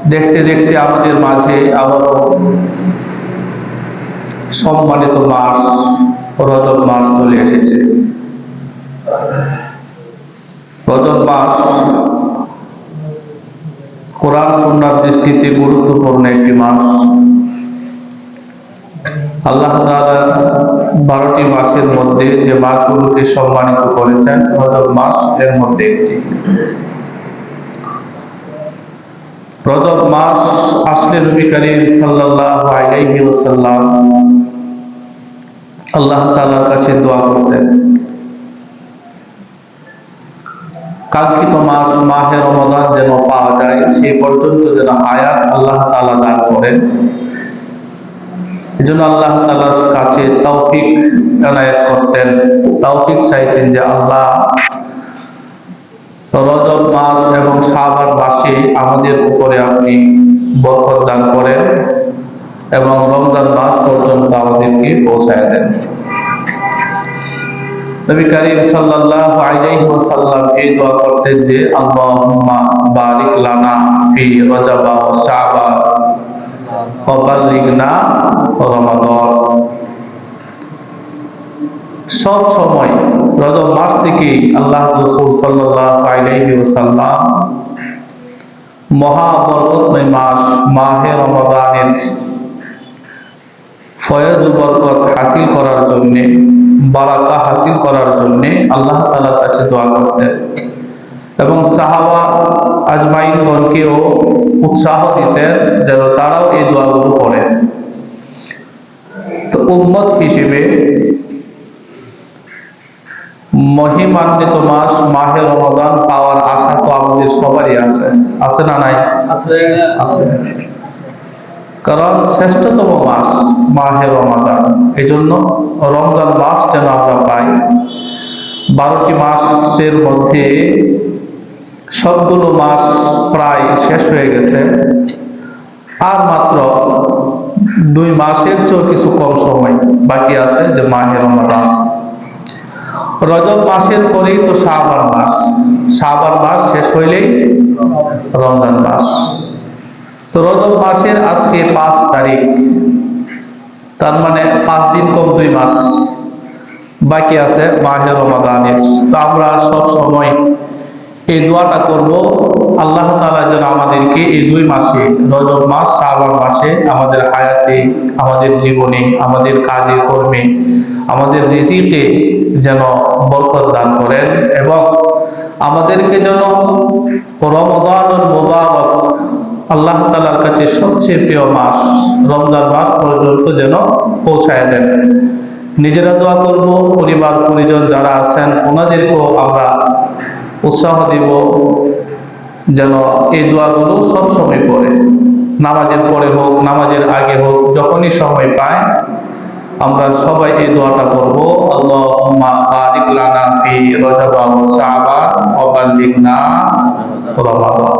দেখতে দেখতে আমাদের মাঝে আবারও সম্মানিত মাস রজব মাস চলে এসেছে। রজব মাস কোরআন সুন্নাহর দৃষ্টিতে গুরুত্বপূর্ণ একটি মাস। আল্লাহ তাআলা 12টি মাসের মধ্যে যে মাসগুলোকে সম্মানিত করেছেন, রজব মাস এর মধ্যে একটি। রজব মাস আসলে নবী করিম সাল্লাল্লাহু আলাইহি ওয়াসাল্লাম আল্লাহ তাআলার কাছে দোয়া করতেন, কাঙ্ক্ষিত মাস মাহে রমাদান যেন পাওয়া যায়, সেই পর্যন্ত যেন হায়াত আল্লাহ তাআলা দান করেন। এজন্য আল্লাহ তাআলার কাছে তৌফিক এনায়েত করতেন, তৌফিক চাইতেন যে আল্লাহ রজব মাস এবং শাবান মাসে আমাদের উপরে আপনি বরকত দান করেন এবং রমজান মাস পর্যন্ত আমাদেরকে পৌঁছায় দেন। নবী করিম সাল্লাল্লাহু আলাইহি ওয়াসাল্লাম এই দোয়া করতেন যে আল্লাহুম্মা বারিক লানা ফি রজব ওয়া শাবান ওয়া বাল্লিগনা রমাদান। সব সময় রজব মাস থেকে আল্লাহ রাসূল সাল্লাল্লাহু আলাইহি ওয়াসাল্লাম মহা বরকতময় মাস মাহে রমাদানের ফয়েজ ও বরকত হাসিল করার জন্য, বারাকা হাসিল করার জন্য আল্লাহ তাআলার কাছে দোয়া করতেন এবং সাহাবা আজমাইনগণকেও উৎসাহ দিতেন যেন তারাও এই দোয়াগুলো পড়েন। তো উম্মত হিসেবে মহিমান্বিত মাস মাহে রমাদান পাওয়ার আশা তো আমাদের সবারই আছে, আছে না নাই? আছে। কারণ শ্রেষ্ঠতম মাস মাহে রমাদান, এই জন্য রমজান মাস যেন আমরা পাই। 12টি মাসের মধ্যে সবগুলো মাস প্রায় শেষ হয়ে গেছে, আর মাত্র 2 মাসের চেয়েও কিছু কম সময় বাকি আছে যে মাহে রমাদান। রজব মাসের পরেই তো শাবান মাস, শাবান মাস শেষ হইলেই রমজান মাস। তো রজব মাসের আজকে 5 তারিখ, তার মানে 5 দিন কম 2 মাস বাকি আছে মাহে রমাদানের। তো আমরা সব সময় এই দোয়াটা করব, আল্লাহ তাআলা যেন আমাদেরকে এই 2 মাসে, রজব মাস শাবান মাসে আমাদের হায়াতে, আমাদের জীবনে, আমাদের কাজে কর্মে, আমাদের রিজিকে যেন বরকত দান করেন এবং আমাদেরকে যেন রমাদানুল মুবারক, আল্লাহ তাআলার কাছে সবচেয়ে প্রিয় মাস রমজান মাস পর্যন্ত যেন পৌঁছায় দেন। নিজেরা দোয়া করব, পরিবার পরিজন যারা আছেন ওনাদেরকেও আমরা উৎসাহ দিব যেন এই দোয়াগুলো সব সময় পড়ে, নামাজের পরে হোক, নামাজের আগে হোক, যখনই সময় পায় আমরা সবাই এই দোয়াটা করব, আল্লাহুম্মা বারিক লানা ফি রজব ওয়া শাবান ওয়া বাল্লিগনা রমাদান।